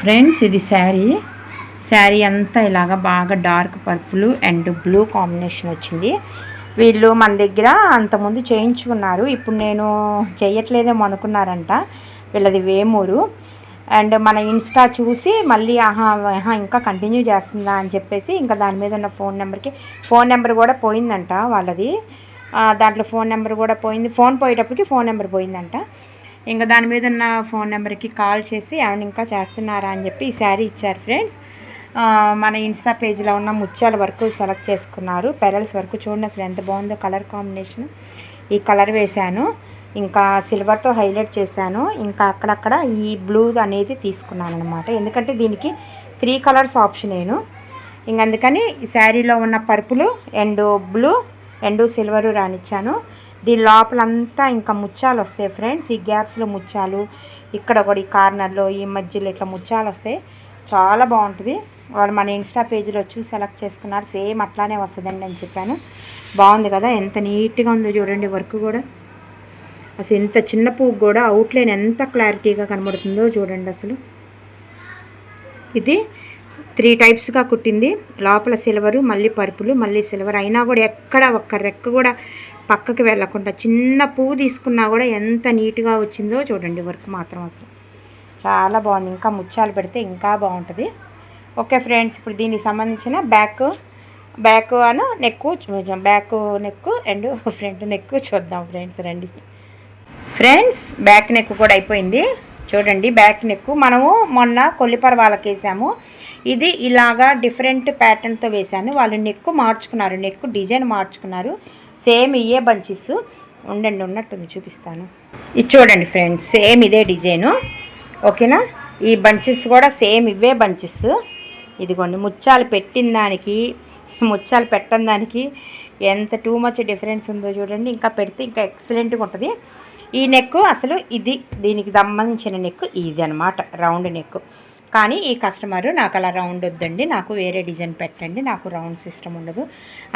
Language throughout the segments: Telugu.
ఫ్రెండ్స్ ఇది శారీ అంతా ఇలాగ బాగా dark purple and blue combination వచ్చింది. వీళ్ళు మన దగ్గర అంతకుముందు చేయించుకున్నారు, ఇప్పుడు నేను చేయట్లేదేమో అనుకున్నారంట. వీళ్ళది వేమూరు. అండ్ మన ఇన్స్టా చూసి మళ్ళీ ఇంకా కంటిన్యూ చేస్తుందా అని చెప్పేసి ఇంకా దాని మీద ఉన్న ఫోన్ నెంబర్ కూడా పోయిందంట వాళ్ళది. దాంట్లో ఫోన్ నెంబర్ కూడా పోయింది. ఫోన్ పోయేటప్పటికి ఫోన్ నెంబర్ పోయిందంట. ఇంకా దాని మీద ఉన్న ఫోన్ నెంబర్కి కాల్ చేసి ఏమైనా ఇంకా చేస్తున్నారా అని చెప్పి ఈ శారీ ఇచ్చారు ఫ్రెండ్స్. మన ఇన్స్టా పేజ్లో ఉన్న ముత్యాల వరకు సెలెక్ట్ చేసుకున్నారు. పెరల్స్ వరకు చూడండి అసలు ఎంత బాగుందో కలర్ కాంబినేషన్. ఈ కలర్ వేశాను, ఇంకా సిల్వర్తో హైలైట్ చేశాను. ఇంకా అక్కడక్కడ ఈ బ్లూ అనేది తీసుకున్నాను అనమాట, ఎందుకంటే దీనికి 3 కలర్స్ ఆప్షన్ నేను. ఇంక అందుకని ఈ శారీలో ఉన్న purple and blue and silver రానిచ్చాను. దీని లోపలంతా ఇంకా ముత్యాలు వస్తాయి ఫ్రెండ్స్. ఈ గ్యాప్స్లో ముత్యాలు, ఇక్కడ కూడా ఈ కార్నర్లో ఈ మధ్యలో ఇట్లా ముత్యాలు వస్తాయి. చాలా బాగుంటుంది. వాళ్ళు మన ఇన్స్టా పేజ్లో చూసి సెలెక్ట్ చేసుకున్నారు. సేమ్ అట్లానే వస్తుందండి అని చెప్పాను. బాగుంది కదా, ఎంత నీట్గా ఉందో చూడండి. వర్క్ కూడా అసలు ఎంత చిన్న పువ్వు కూడా అవుట్లైన్ ఎంత క్లారిటీగా కనబడుతుందో చూడండి. అసలు ఇది 3 టైప్స్గా కుట్టింది. లోపల సిల్వరు, మళ్ళీ పర్పుల్, మళ్ళీ సిల్వర్. అయినా కూడా ఎక్కడ ఒక్క రెక్క కూడా పక్కకి వెళ్ళకుండా చిన్న పువ్వు తీసుకున్నా కూడా ఎంత నీట్గా వచ్చిందో చూడండి. వర్క్ మాత్రం అసలు చాలా బాగుంది. ఇంకా ముత్యాలు పెడితే ఇంకా బాగుంటుంది. ఓకే ఫ్రెండ్స్, ఇప్పుడు దీనికి సంబంధించిన బ్యాక్ అను నెక్కు చూద్దాం. Back neck and front neck చూద్దాం ఫ్రెండ్స్. రండి ఫ్రెండ్స్, బ్యాక్ నెక్ కూడా అయిపోయింది చూడండి. బ్యాక్ నెక్ మనము మొన్న కొల్లిపర వాళ్ళకి వేసాము. ఇది ఇలాగా డిఫరెంట్ ప్యాటర్న్తో వేశాను. వాళ్ళు నెక్ మార్చుకున్నారు, నెక్ డిజైన్ మార్చుకున్నారు. సేమ్ ఇయే బంచెస్ ఉన్నట్టుంది, చూపిస్తాను. ఇది చూడండి ఫ్రెండ్స్, సేమ్ ఇదే డిజైను. ఓకేనా, ఈ బంచెస్ కూడా సేమ్ ఇవే బంచెస్. ఇదిగోండి, ముత్యాలు పెట్టిన దానికి ముత్యాలు పెట్టని దానికి ఎంత టూ మచ్ డిఫరెన్స్ ఉందో చూడండి. ఇంకా పెడితే ఇంకా ఎక్సలెంట్గా ఉంటుంది. ఈ నెక్ అసలు ఇది దీనికి సంబంధించిన నెక్ ఇది అనమాట, రౌండ్ నెక్. కానీ ఈ కస్టమరు నాకు అలా రౌండ్ వద్దండి, నాకు వేరే డిజైన్ పెట్టండి, నాకు రౌండ్ సిస్టమ్ ఉండదు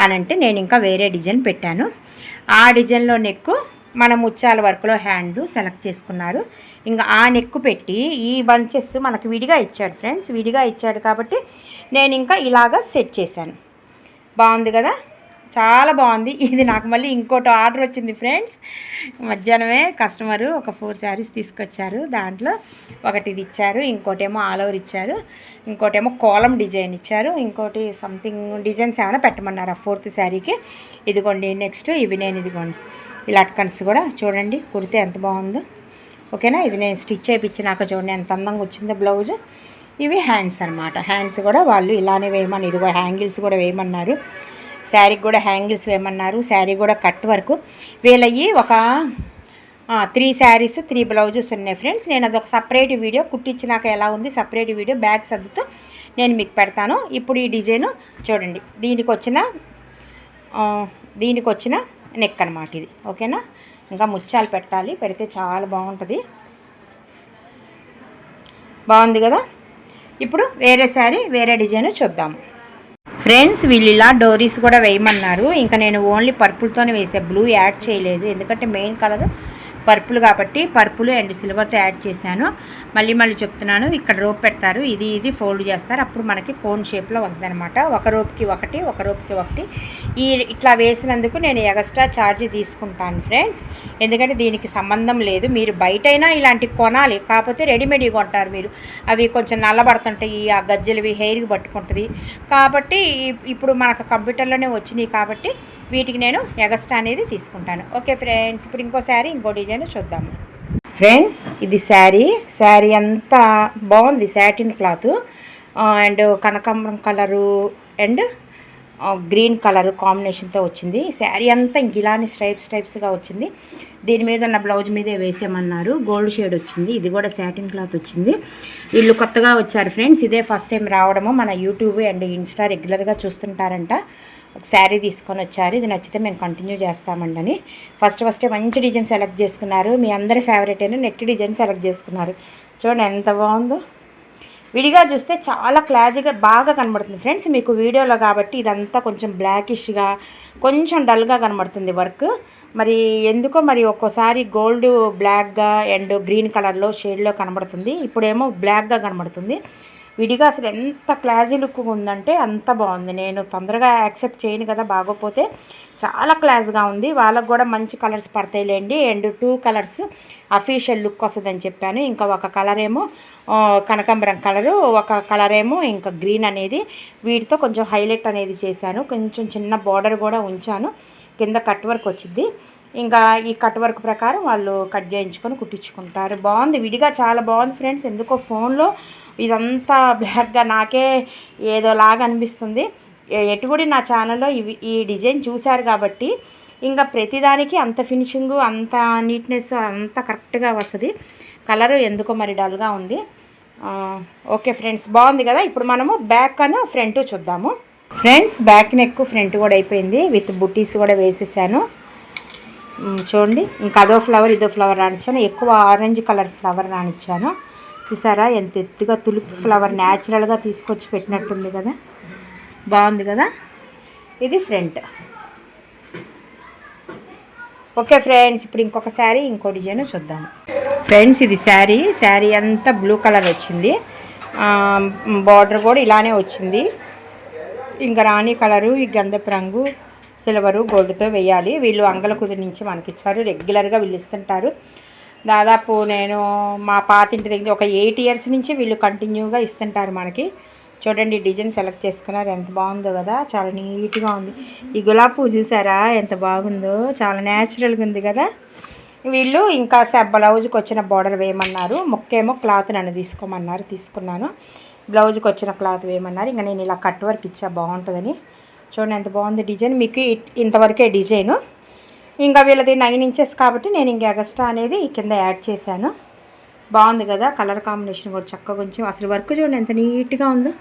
అని అంటే నేను ఇంకా వేరే డిజైన్ పెట్టాను. ఆ డిజైన్లో నెక్ మన ముత్యాల వర్క్లో హ్యాండ్ సెలెక్ట్ చేసుకున్నారు. ఇంకా ఆ నెక్ పెట్టి ఈ బంచెస్ మనకు విడిగా ఇచ్చాడు ఫ్రెండ్స్. విడిగా ఇచ్చాడు కాబట్టి నేను ఇంకా ఇలాగా సెట్ చేశాను. బాగుంది కదా, చాలా బాగుంది. ఇది నాకు మళ్ళీ ఇంకోటి ఆర్డర్ వచ్చింది ఫ్రెండ్స్. మధ్యాహ్నమే కస్టమరు ఒక 4 శారీస్ తీసుకొచ్చారు. దాంట్లో ఒకటి ఇది ఇచ్చారు, ఇంకోటేమో ఆల్ ఓవర్ ఇచ్చారు, ఇంకోటేమో కోలం డిజైన్ ఇచ్చారు, ఇంకోటి సంథింగ్ డిజైన్స్ ఏమైనా పెట్టమన్నారు ఆ 4th శారీకి. ఇదిగోండి నెక్స్ట్ ఇవి నేను ఇదిగోండి ఈ లట్కన్స్ కూడా చూడండి, కుడితే ఎంత బాగుందో. ఓకేనా, ఇది నేను స్టిచ్ చేయించినాక చూడండి ఎంత అందంగా వచ్చిందో బ్లౌజు. ఇవి హ్యాండ్స్ అనమాట. హ్యాండ్స్ కూడా వాళ్ళు ఇలానే వేయమని, ఇదిగో హ్యాంగిల్స్ కూడా వేయమన్నారు. శారీకి కూడా హ్యాంగిల్స్ వేయమన్నారు. శారీ కూడా కట్ వరకు వీళ్ళయ్యి ఒక 3 శారీస్ 3 బ్లౌజెస్ ఉన్నాయి ఫ్రెండ్స్. నేను అదొక సపరేట్ వీడియో కుట్టించినాక ఎలా ఉంది సపరేట్ వీడియో బ్యాగ్ సర్దుతో నేను మీకు పెడతాను. ఇప్పుడు ఈ డిజైను చూడండి, దీనికి వచ్చిన నెక్ అనమాట ఇది. ఓకేనా, ఇంకా ముత్యాలు పెట్టాలి, పెడితే చాలా బాగుంటుంది. బాగుంది కదా. ఇప్పుడు వేరే శారీ వేరే డిజైన్ చూద్దాము ఫ్రెండ్స్. వీళ్ళు ఇలా డోరీస్ కూడా వేయమన్నారు. ఇంకా నేను ఓన్లీ పర్పుల్తోనే వేసా, బ్లూ యాడ్ చేయలేదు, ఎందుకంటే మెయిన్ కలర్ పర్పుల్ కాబట్టి పర్పుల్ అండ్ సిల్వర్తో యాడ్ చేశాను. మళ్ళీ చెప్తున్నాను, ఇక్కడ రోప్ పెడతారు, ఇది ఫోల్డ్ చేస్తారు, అప్పుడు మనకి కోన్ షేప్లో వస్తుంది అనమాట. ఒక రోప్కి ఒకటి. ఇట్లా వేసినందుకు నేను ఎక్స్ట్రా ఛార్జ్ తీసుకుంటాను ఫ్రెండ్స్, ఎందుకంటే దీనికి సంబంధం లేదు. మీరు బయటైనా ఇలాంటివి కొనాలి, కాకపోతే రెడీమేడ్గా కొంటారు మీరు. అవి కొంచెం నల్లబడుతుంటాయి, ఆ గజ్జలవి హెయిర్కి పట్టుకుంటుంది కాబట్టి ఇప్పుడు మనకు కంప్యూటర్లోనే వచ్చినాయి కాబట్టి వీటికి నేను ఎక్స్ట్రా అనేది తీసుకుంటాను. ఓకే ఫ్రెండ్స్, ఇప్పుడు ఇంకో డిజైన్ చూద్దాము ఫ్రెండ్స్. ఇది శారీ అంతా బాగుంది, సాటిన్ క్లాత్ అండ్ కనకాంబరం కలరు అండ్ గ్రీన్ కలర్ కాంబినేషన్తో వచ్చింది. శారీ అంతా ఇంక ఇలానే స్ట్రైప్స్గా వచ్చింది. దీని మీద ఉన్న బ్లౌజ్ మీదే వేసేయమన్నారు. గోల్డ్ షేడ్ వచ్చింది. ఇది కూడా సాటిన్ క్లాత్ వచ్చింది. వీళ్ళు కొత్తగా వచ్చారు ఫ్రెండ్స్, ఇదే ఫస్ట్ టైం రావడము. మన యూట్యూబ్ అండ్ ఇన్స్టా రెగ్యులర్గా చూస్తుంటారంట. ఒక శారీ తీసుకొని వచ్చారు, ఇది నచ్చితే మేము కంటిన్యూ చేస్తామండి అని. ఫస్టే మంచి డిజైన్ సెలెక్ట్ చేసుకున్నారు. మీ అందరి ఫేవరెట్ అయిన నెట్ డిజైన్ సెలెక్ట్ చేసుకున్నారు. చూడండి ఎంత బాగుందో. విడిగా చూస్తే చాలా క్లారిటీగా బాగా కనబడుతుంది ఫ్రెండ్స్. మీకు వీడియోలో కాబట్టి ఇదంతా కొంచెం బ్లాకిష్గా కొంచెం డల్గా కనబడుతుంది వర్క్. మరి ఎందుకో మరి ఒక్కోసారి గోల్డ్ బ్లాక్గా అండ్ గ్రీన్ కలర్లో షేడ్లో కనబడుతుంది, ఇప్పుడేమో బ్లాక్గా కనబడుతుంది. విడిగా అసలు ఎంత క్లాసీ లుక్ ఉందంటే అంత బాగుంది. నేను తొందరగా యాక్సెప్ట్ చేయను కదా బాగోపోతే. చాలా క్లాస్గా ఉంది. వాళ్ళకు కూడా మంచి కలర్స్ పడతాయిలేండి. అండ్ 2 కలర్స్ అఫీషియల్ లుక్ వస్తుందని చెప్పాను. ఇంకా ఒక కలర్ ఏమో కనకాంబరం కలరు, ఒక కలర్ ఏమో ఇంకా గ్రీన్ అనేది. వీటితో కొంచెం హైలైట్ అనేది చేశాను. కొంచెం చిన్న బార్డర్ కూడా ఉంచాను. కింద కట్ వర్క్ వచ్చింది. ఇంకా ఈ కట్ వర్క్ ప్రకారం వాళ్ళు కట్ చేయించుకొని కుట్టించుకుంటారు. బాగుంది, విడిగా చాలా బాగుంది ఫ్రెండ్స్. ఎందుకో ఫోన్లో ఇదంతా బ్లాక్గా నాకే ఏదోలాగా అనిపిస్తుంది. ఎటుగుడి నా ఛానల్లో ఈ డిజైన్ చూశారు కాబట్టి ఇంకా ప్రతిదానికి అంత ఫినిషింగు, అంత నీట్నెస్ అంత కరెక్ట్గా వస్తుంది. కలరు ఎందుకో మరి డల్గా ఉంది. ఓకే ఫ్రెండ్స్, బాగుంది కదా. ఇప్పుడు మనము బ్యాక్ అను ఫ్రంట్ చూద్దాము ఫ్రెండ్స్. బ్యాక్ నెక్ ఫ్రంట్ కూడా అయిపోయింది. విత్ బుట్టీస్ కూడా వేసేసాను. చూడండి, ఇంకా అదో ఫ్లవర్ ఇదో ఫ్లవర్ రానిచ్చాను. ఎక్కువ ఆరెంజ్ కలర్ ఫ్లవర్ రానిచ్చాను. చూసారా ఎంత ఎత్తుగా తులిప్ ఫ్లవర్ న్యాచురల్గా తీసుకొచ్చి పెట్టినట్టుంది కదా, బాగుంది కదా. ఇది ఫ్రంట్. ఓకే ఫ్రెండ్స్, ఇప్పుడు ఇంకొక శారీ ఇంకో డిజైన్ చూద్దాం ఫ్రెండ్స్. ఇది శారీ అంతా బ్లూ కలర్ వచ్చింది. బార్డర్ కూడా ఇలానే వచ్చింది. ఇంకా రాణి కలరు, ఈ గంధపు రంగు, సిల్వరు, గోల్డ్తో వేయాలి. వీళ్ళు అంగల కుదిరి నుంచి మనకి ఇచ్చారు. రెగ్యులర్గా వీళ్ళు ఇస్తుంటారు. దాదాపు నేను మా పాతింటి దగ్గర ఒక 8 ఇయర్స్ నుంచి వీళ్ళు కంటిన్యూగా ఇస్తుంటారు మనకి. చూడండి, డిజైన్ సెలెక్ట్ చేసుకున్నారు, ఎంత బాగుందో కదా, చాలా నీట్గా ఉంది. ఈ గులాబీ పువ్వు చూసారా ఎంత బాగుందో, చాలా న్యాచురల్గా ఉంది కదా. వీళ్ళు ఇంకా బ్లౌజ్కి వచ్చిన బార్డర్ వేయమన్నారు. ముక్కేమో క్లాత్ నన్ను తీసుకోమన్నారు, తీసుకున్నాను. బ్లౌజ్కి వచ్చిన క్లాత్ వేయమన్నారు. ఇంకా నేను ఇలా కట్ వర్క్ ఇచ్చా బాగుంటుందని. చూడండి ఎంత బాగుంది డిజైన్. మీకు ఇంతవరకే డిజైను. ఇంకా వీళ్ళది 9 ఇంచెస్ కాబట్టి నేను ఇంకా ఎగస్ట్రా అనేది కింద యాడ్ చేశాను. బాగుంది కదా, కలర్ కాంబినేషన్ కూడా చక్కగా కొంచెం. అసలు వర్క్ చూడండి ఎంత నీట్గా ఉందో.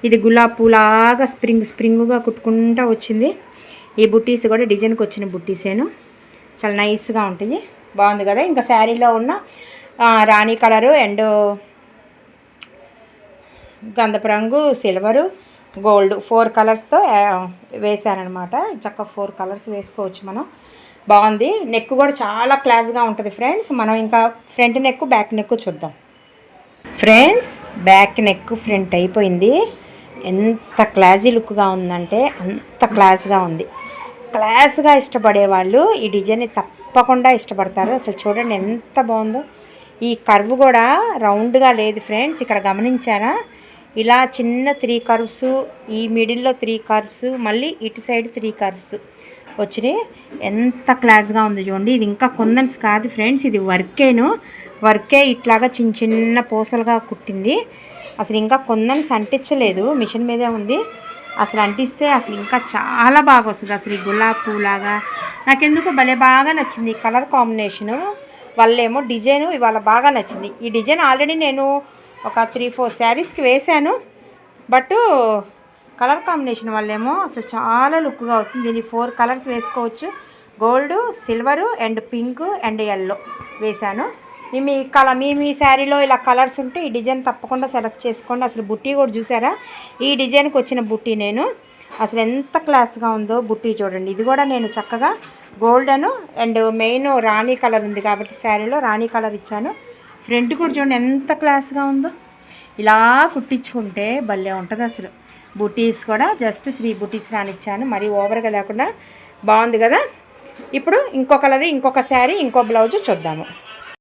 ఇది గులాబీ పూలాగా స్ప్రింగ్గా కుట్టుకుంటూ వచ్చింది. ఈ బుట్టీస్ కూడా డిజైన్కి వచ్చిన బుట్టీసేను, చాలా నైస్గా ఉంటుంది. బాగుంది కదా. ఇంకా శారీలో ఉన్న రాణి కలరు అండ్ గంధపు రంగు, సిల్వరు, గోల్డ్ 4 కలర్స్తో వేసానమాట. చక్కగా 4 కలర్స్ వేసుకోవచ్చు మనం. బాగుంది. నెక్ కూడా చాలా క్లాస్గా ఉంటుంది ఫ్రెండ్స్. మనం ఇంకా ఫ్రంట్ నెక్ బ్యాక్ నెక్ చూద్దాం ఫ్రెండ్స్. బ్యాక్ నెక్ ఫ్రంట్ అయిపోయింది. ఎంత క్లాసీ లుక్గా ఉందంటే అంత క్లాస్గా ఉంది. క్లాస్గా ఇష్టపడే వాళ్ళు ఈ డిజైన్ని తప్పకుండా ఇష్టపడతారు. అసలు చూడండి ఎంత బాగుందో. ఈ కర్వ్ కూడా రౌండ్గా లేదు ఫ్రెండ్స్, ఇక్కడ గమనించారా? ఇలా చిన్న 3 కర్వ్స్, ఈ మిడిల్లో 3 కర్వ్స్, మళ్ళీ ఇటు సైడ్ 3 కర్వ్స్ వచ్చినాయి. ఎంత క్లాస్గా ఉంది చూడండి. ఇది ఇంకా కొందన్స్ కాదు ఫ్రెండ్స్, ఇది వర్కే ఇట్లాగా చిన్న చిన్న పూసలుగా కుట్టింది. అసలు ఇంకా కొందన్స్ అంటించలేదు, మిషన్ మీదే ఉంది. అసలు అంటిస్తే అసలు ఇంకా చాలా బాగా వస్తుంది. అసలు ఈ గులాబీ పూలాగా నాకెందుకు భలే బాగా నచ్చింది. కలర్ కాంబినేషను వాళ్ళేమో డిజైను ఇవాళ బాగా నచ్చింది. ఈ డిజైన్ ఆల్రెడీ నేను ఒక 3-4 శారీస్కి వేశాను. బట్ కలర్ కాంబినేషన్ వల్లేమో అసలు చాలా లుక్గా అవుతుంది. దీన్ని 4 కలర్స్ వేసుకోవచ్చు. Gold, silver and pink and yellow వేశాను. మీ శారీలో ఇలా కలర్స్ ఉంటే ఈ డిజైన్ తప్పకుండా సెలెక్ట్ చేసుకోండి. అసలు బుట్టి కూడా చూసారా? ఈ డిజైన్కి వచ్చిన బుట్టి నేను అసలు ఎంత క్లాస్గా ఉందో. బుట్టి చూడండి, ఇది కూడా నేను చక్కగా golden and main Rani colour ఉంది కాబట్టి శారీలో రాణి కలర్ ఇచ్చాను. ఫ్రంట్ కూడా చూడండి ఎంత క్లాస్గా ఉందో. ఇలా కుట్టించుకుంటే భలే ఉంటుంది అసలు. బుటీస్ కూడా జస్ట్ 3 బుటీస్ రానిచ్చాను, మరీ ఓవర్గా లేకుండా. బాగుంది కదా. ఇప్పుడు ఇంకొక శారీ ఇంకో బ్లౌజ్ చూద్దాము.